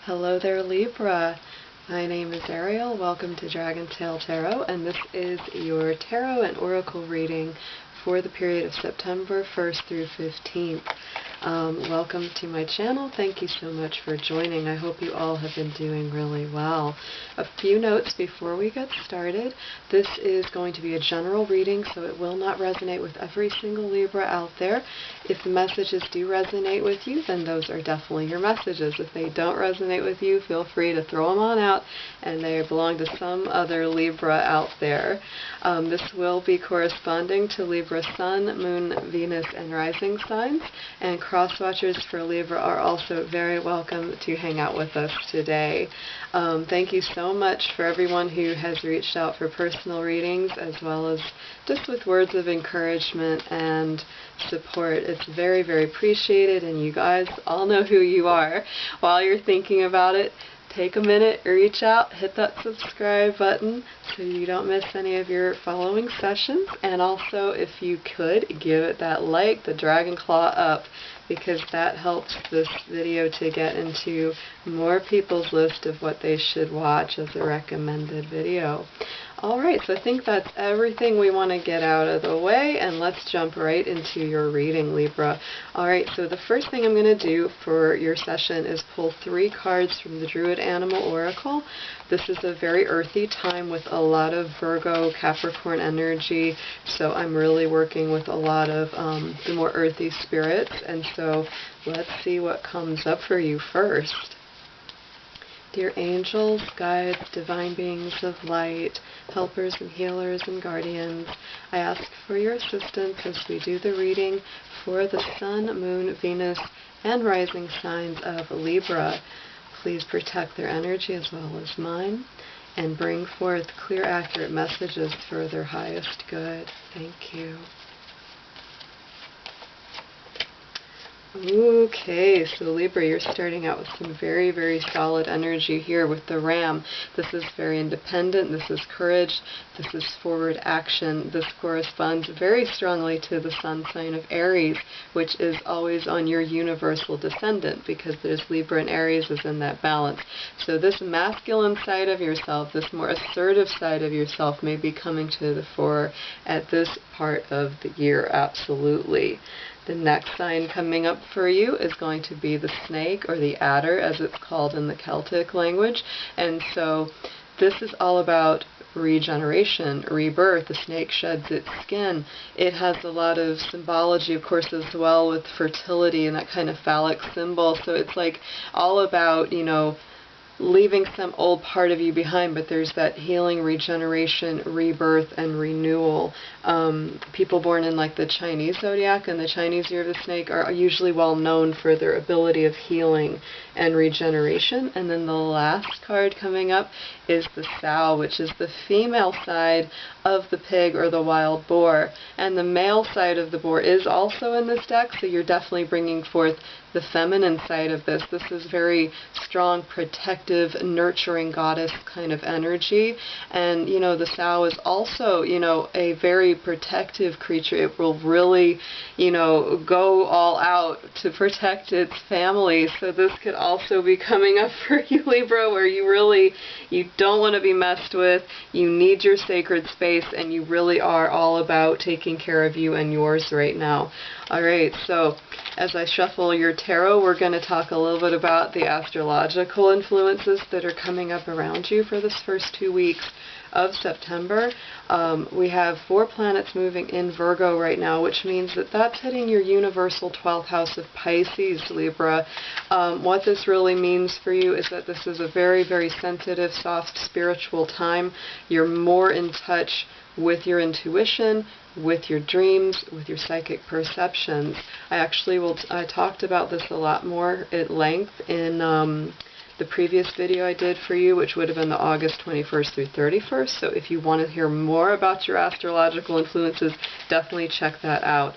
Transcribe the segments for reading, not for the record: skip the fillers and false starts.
Hello there, Libra. My name is Ariel. Welcome to Dragon's Tail Tarot, and this is your tarot and oracle reading for the period of September 1st through 15th. Welcome to my channel. Thank you so much for joining. I hope you all have been doing really well. A few notes before we get started. This is going to be a general reading, so it will not resonate with every single Libra out there. If the messages do resonate with you, then those are definitely your messages. If they don't resonate with you, feel free to throw them on out, and they belong to some other Libra out there. This will be corresponding to Libra Sun, Moon, Venus, and Rising signs, and cross-watchers for Libra are also very welcome to hang out with us today. Thank you so much for everyone who has reached out for personal readings, as well as just with words of encouragement and support. It's very, very appreciated, and you guys all know who you are. While you're thinking about it, take a minute, reach out, hit that subscribe button so you don't miss any of your following sessions. And also, if you could, give it that like, the dragon claw up, because that helps this video to get into more people's list of what they should watch as a recommended video. Alright, so I think that's everything we want to get out of the way, and let's jump right into your reading, Libra. Alright, so the first thing I'm going to do for your session is pull 3 cards from the Druid Animal Oracle. This is a very earthy time with a lot of Virgo, Capricorn energy, so I'm really working with a lot of the more earthy spirits, and so let's see what comes up for you first. Dear angels, guides, divine beings of light, helpers and healers and guardians, I ask for your assistance as we do the reading for the Sun, Moon, Venus, and rising signs of Libra. Please protect their energy as well as mine, and bring forth clear, accurate messages for their highest good. Thank you. Okay, so Libra, you're starting out with some very, very solid energy here with the Ram. This is very independent, this is courage, this is forward action. This corresponds very strongly to the sun sign of Aries, which is always on your universal descendant, because there's Libra and Aries is in that balance. So this masculine side of yourself, this more assertive side of yourself, may be coming to the fore at this part of the year, absolutely. The next sign coming up for you is going to be the snake, or the adder as it's called in the Celtic language. And so this is all about regeneration, rebirth. The snake sheds its skin. It has a lot of symbology, of course, as well, with fertility and that kind of phallic symbol. So it's like all about, you know, leaving some old part of you behind, but there's that healing, regeneration, rebirth, and renewal. People born in like the Chinese zodiac and the Chinese year of the snake are usually well known for their ability of healing and regeneration. And then the last card coming up is the sow, which is the female side of the pig or the wild boar. And the male side of the boar is also in this deck, so you're definitely bringing forth the feminine side of this. This is very strong, protective, nurturing goddess kind of energy. And, you know, the sow is also, you know, a very protective creature. It will really, you know, go all out to protect its family. So this could also be coming up for you, Libra, where you don't want to be messed with. You need your sacred space, and you really are all about taking care of you and yours right now. Alright, so as I shuffle your tarot, we're going to talk a little bit about the astrological influences that are coming up around you for this first 2 weeks of September. We have 4 planets moving in Virgo right now, which means that that's hitting your universal 12th house of Pisces, Libra. What this really means for you is that this is a very, very sensitive, soft, spiritual time. You're more in touch with your intuition, with your dreams, with your psychic perceptions. I talked about this a lot more at length in the previous video I did for you, which would have been the August 21st through 31st. So if you want to hear more about your astrological influences, definitely check that out.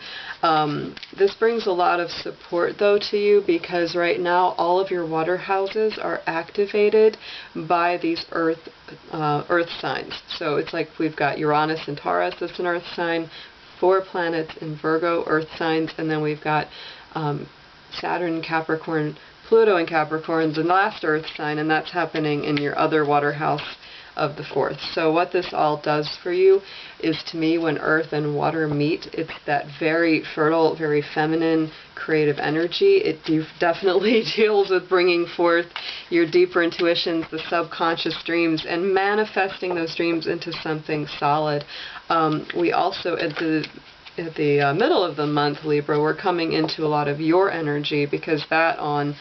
This brings a lot of support, though, to you, because right now all of your water houses are activated by these earth signs. So it's like we've got Uranus and Taurus, that's an earth sign, 4 planets in Virgo, earth signs, and then we've got Saturn, Capricorn, Pluto in Capricorn, the last earth sign, and that's happening in your other water house of the 4th. So what this all does for you is, to me, when earth and water meet, it's that very fertile, very feminine, creative energy. It definitely deals with bringing forth your deeper intuitions, the subconscious dreams, and manifesting those dreams into something solid. We also, at the middle of the month, Libra, we're coming into a lot of your energy, because that on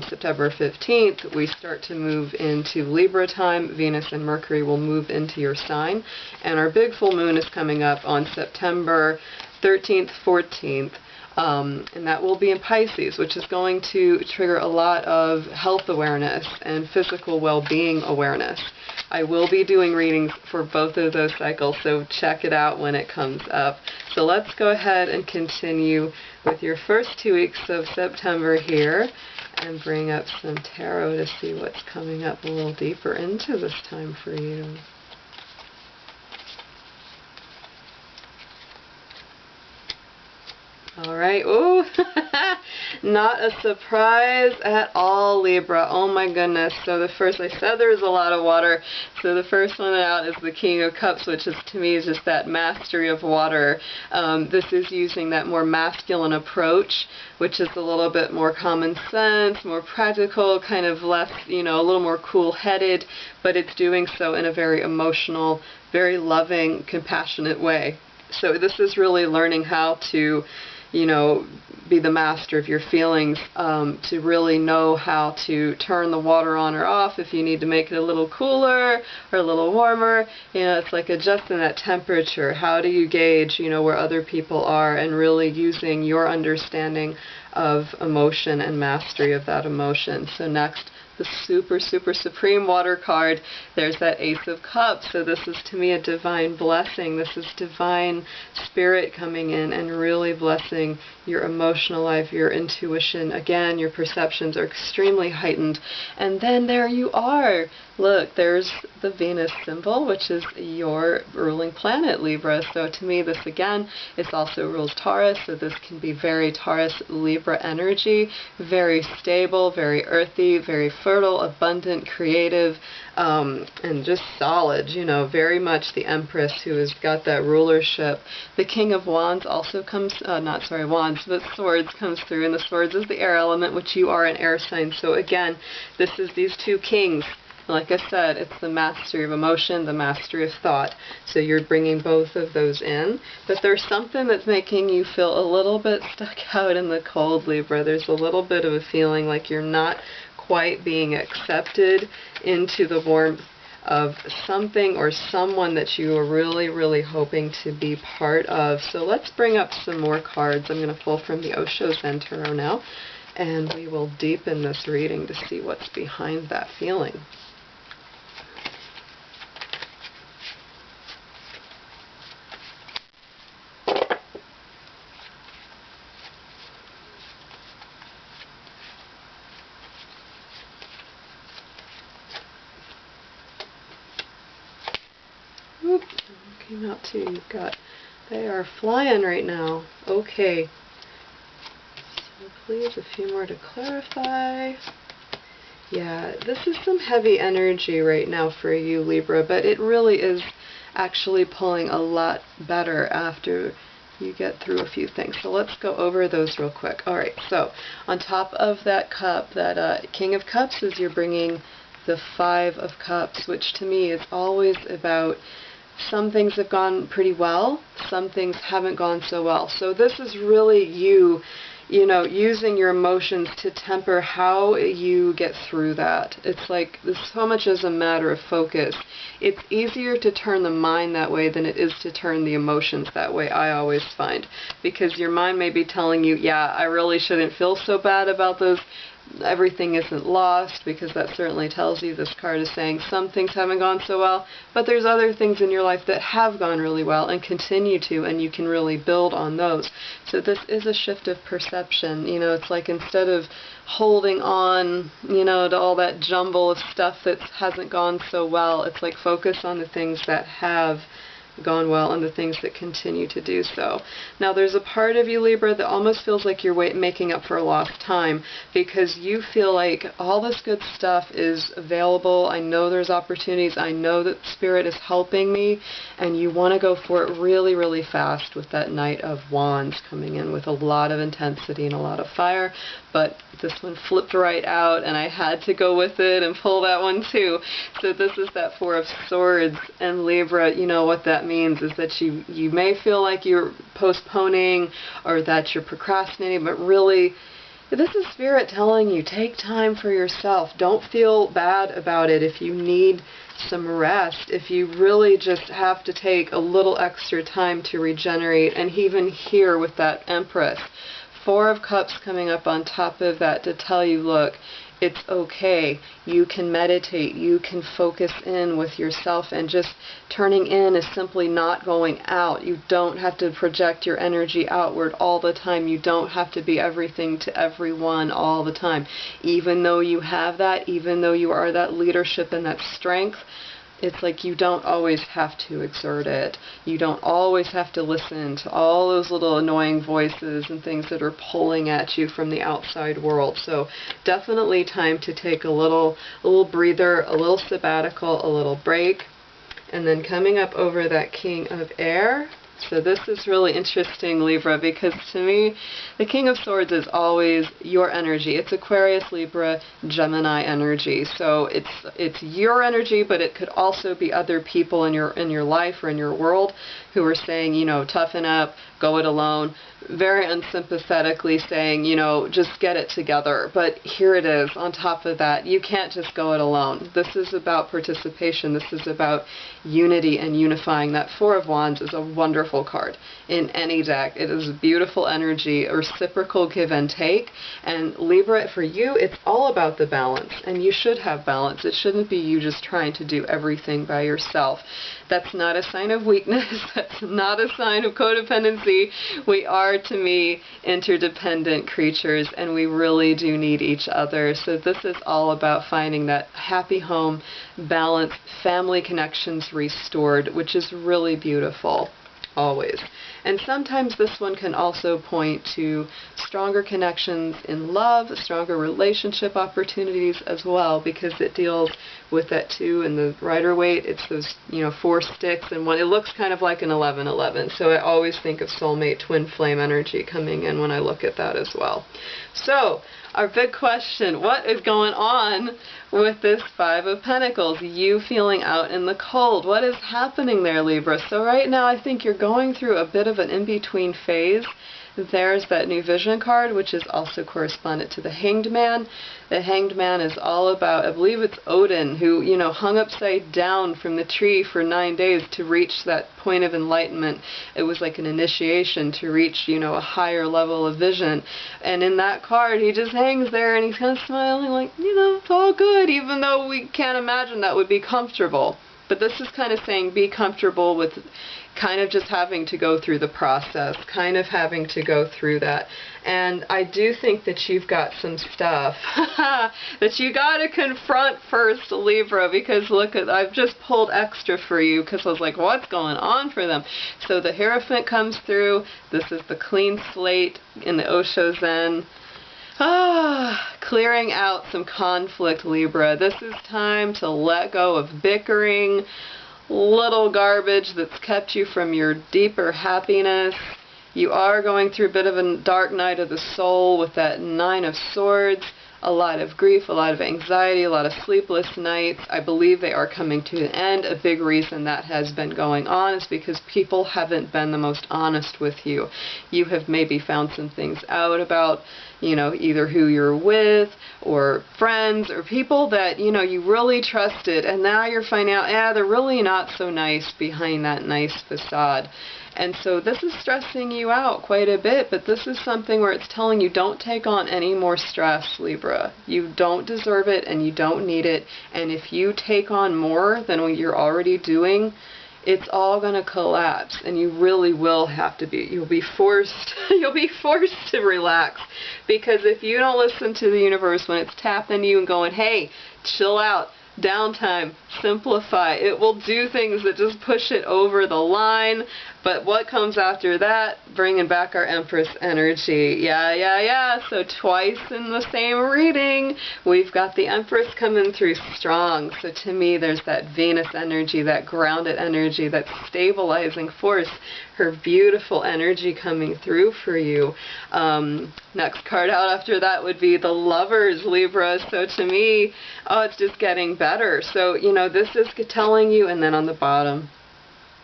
September 15th, we start to move into Libra time. Venus and Mercury will move into your sign. And our big full moon is coming up on September 13th, 14th. And that will be in Pisces, which is going to trigger a lot of health awareness and physical well-being awareness. I will be doing readings for both of those cycles, so check it out when it comes up. So let's go ahead and continue with your first 2 weeks of September here, and bring up some tarot to see what's coming up a little deeper into this time for you. All right. Ooh, not a surprise at all, Libra. Oh my goodness. So the first, I said there was a lot of water. So the first one out is the King of Cups, which is, to me, is just that mastery of water. This is using that more masculine approach, which is a little bit more common sense, more practical, kind of less, a little more cool-headed, but it's doing so in a very emotional, very loving, compassionate way. So this is really learning how to, be the master of your feelings, to really know how to turn the water on or off if you need to make it a little cooler or a little warmer. It's like adjusting that temperature. How do you gauge, where other people are, and really using your understanding of emotion and mastery of that emotion. So next, the super, super supreme water card, there's that Ace of Cups. So this is, to me, a divine blessing. This is divine spirit coming in and really blessing your emotional life, your intuition. Again, your perceptions are extremely heightened. And then there you are. Look, there's the Venus symbol, which is your ruling planet, Libra. So to me, this again, is also rules Taurus. So this can be very Taurus Libra energy, very stable, very earthy, very fertile, abundant, creative, and just solid, very much the Empress, who has got that rulership. The King of Wands also comes, wands, but swords comes through, and the swords is the air element, which you are an air sign. So again, this is these two kings. Like I said, it's the mastery of emotion, the mastery of thought. So you're bringing both of those in. But there's something that's making you feel a little bit stuck out in the cold, Libra. There's a little bit of a feeling like you're not quite being accepted into the warmth of something or someone that you are really, really hoping to be part of. So let's bring up some more cards. I'm going to pull from the Osho Zen Tarot now, and we will deepen this reading to see what's behind that feeling. Oops, came out too. You've got, they are flying right now. Okay. So please, a few more to clarify. Yeah, this is some heavy energy right now for you, Libra, but it really is actually pulling a lot better after you get through a few things. So let's go over those real quick. Alright, so on top of that cup, that King of Cups, is you're bringing the Five of Cups, which to me is always about some things have gone pretty well, some things haven't gone so well. So this is really you, using your emotions to temper how you get through that. It's like this, so much as a matter of focus. It's easier to turn the mind that way than it is to turn the emotions that way, I always find. Because your mind may be telling you, yeah, I really shouldn't feel so bad about those. Everything isn't lost, because that certainly tells you, this card is saying some things haven't gone so well, but there's other things in your life that have gone really well and continue to, and you can really build on those. So this is a shift of perception. It's like, instead of holding on, to all that jumble of stuff that hasn't gone so well, it's like, focus on the things that have going well and the things that continue to do so. Now there's a part of you, Libra, that almost feels like you're making up for lost time, because you feel like all this good stuff is available. I know there's opportunities. I know that Spirit is helping me, and you want to go for it really, really fast with that Knight of Wands coming in with a lot of intensity and a lot of fire. But this one flipped right out, and I had to go with it and pull that one too. So this is that Four of Swords, and Libra, you know what that means is that you may feel like you're postponing or that you're procrastinating, but really this is Spirit telling you, take time for yourself. Don't feel bad about it if you need some rest, if you really just have to take a little extra time to regenerate. And even here with that Empress, Four of Cups coming up on top of that to tell you, look, it's okay. You can meditate. You can focus in with yourself, and just turning in is simply not going out. You don't have to project your energy outward all the time. You don't have to be everything to everyone all the time. Even though you have that, even though you are that leadership and that strength, it's like you don't always have to exert it. You don't always have to listen to all those little annoying voices and things that are pulling at you from the outside world. So definitely time to take a little breather, a little sabbatical, a little break. And then coming up over that King of Air. So this is really interesting, Libra, because to me, the King of Swords is always your energy. It's Aquarius, Libra, Gemini energy. So it's your energy, but it could also be other people in your life or in your world who are saying, you know, toughen up, go it alone. Very unsympathetically saying, you know, just get it together. But here it is. On top of that, you can't just go it alone. This is about participation. This is about unity and unifying. That Four of Wands is a wonderful card in any deck. It is beautiful energy, a reciprocal give and take. And Libra, for you, it's all about the balance. And you should have balance. It shouldn't be you just trying to do everything by yourself. That's not a sign of weakness. That's not a sign of codependency. We are, to me, interdependent creatures, and we really do need each other. So this is all about finding that happy home, balanced, family connections restored, which is really beautiful. Always. And sometimes this one can also point to stronger connections in love, stronger relationship opportunities as well, because it deals with that 2 and the Rider-Waite. It's those, you know, 4 sticks and one. It looks kind of like an 11-11. So I always think of soulmate twin flame energy coming in when I look at that as well. So our big question, what is going on with this Five of Pentacles? You feeling out in the cold. What is happening there, Libra? So right now I think you're going through a bit of an in-between phase. There's that New Vision card, which is also correspondent to the Hanged Man. The Hanged Man is all about, I believe it's Odin, who, you know, hung upside down from the tree for 9 days to reach that point of enlightenment. It was like an initiation to reach, you know, a higher level of vision. And in that card, he just hangs there and he's kind of smiling like, you know, it's all good, even though we can't imagine that would be comfortable. But this is kind of saying be comfortable with kind of just having to go through the process, kind of having to go through that. And I do think that you've got some stuff that you got to confront first, Libra, because look, I've just pulled extra for you because I was like, what's going on for them? So the Hierophant comes through. This is the clean slate in the Osho Zen. Clearing out some conflict, Libra. This is time to let go of bickering, little garbage that's kept you from your deeper happiness. You are going through a bit of a dark night of the soul with that Nine of Swords. A lot of grief, a lot of anxiety, a lot of sleepless nights. I believe they are coming to an end. A big reason that has been going on is because people haven't been the most honest with you. You have maybe found some things out about, you know, either who you're with or friends or people that, you know, you really trusted, and now you're finding out, yeah, they're really not so nice behind that nice facade. And so this is stressing you out quite a bit, but this is something where it's telling you don't take on any more stress, Libra. You don't deserve it and you don't need it. And if you take on more than what you're already doing, it's all going to collapse, and you really will have to be, you'll be forced to relax, because if you don't listen to the universe when it's tapping you and going, hey, chill out, downtime, simplify. It will do things that just push it over the line, but what comes after that? Bringing back our Empress energy. Yeah. So twice in the same reading, we've got the Empress coming through strong. So to me, there's that Venus energy, that grounded energy, that stabilizing force, her beautiful energy coming through for you. Next card out after that would be the Lovers, Libra. So to me, it's just getting better. So, you know, this is telling you, and then on the bottom,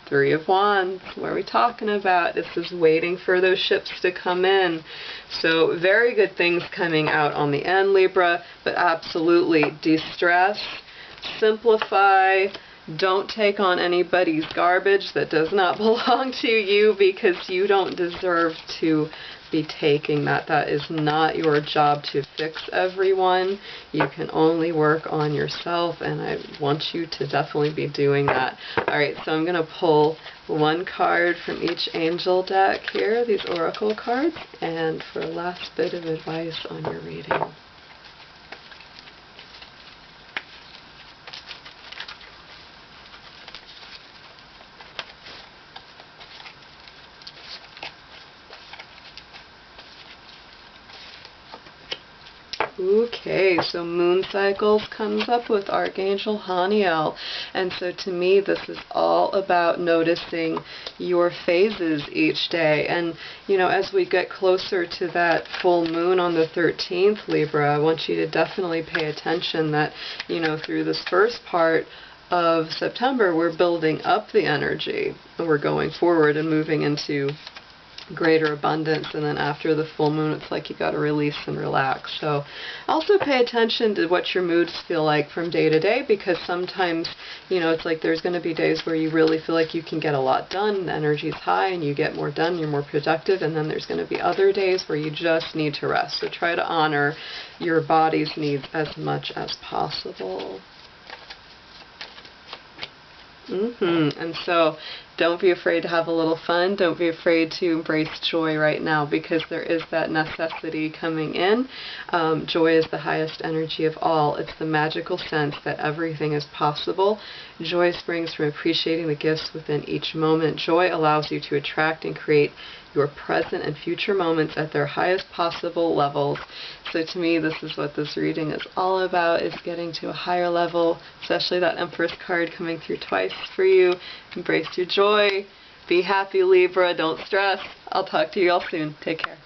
Three of Wands. What are we talking about? This is waiting for those ships to come in. So very good things coming out on the end, Libra, but absolutely de-stress, simplify. Don't take on anybody's garbage that does not belong to you, because you don't deserve to be taking that. That is not your job to fix everyone. You can only work on yourself, and I want you to definitely be doing that. Alright, so I'm going to pull one card from each angel deck here, these oracle cards, and for a last bit of advice on your reading. Okay, so moon cycles comes up with Archangel Haniel, and so to me this is all about noticing your phases each day. And you know, as we get closer to that full moon on the 13th, Libra, I want you to definitely pay attention that, you know, through this first part of September we're building up the energy and we're going forward and moving into greater abundance, and then after the full moon it's like you got to release and relax. So also pay attention to what your moods feel like from day to day, because sometimes, you know, it's like there's going to be days where you really feel like you can get a lot done, the energy's high and you get more done, you're more productive, and then there's going to be other days where you just need to rest. So try to honor your body's needs as much as possible. And so don't be afraid to have a little fun. Don't be afraid to embrace joy right now, because there is that necessity coming in. Joy is the highest energy of all. It's the magical sense that everything is possible. Joy springs from appreciating the gifts within each moment. Joy allows you to attract and create your present and future moments at their highest possible levels. So to me, this is what this reading is all about, is getting to a higher level, especially that Empress card coming through twice for you. Embrace your joy. Be happy, Libra. Don't stress. I'll talk to you all soon. Take care.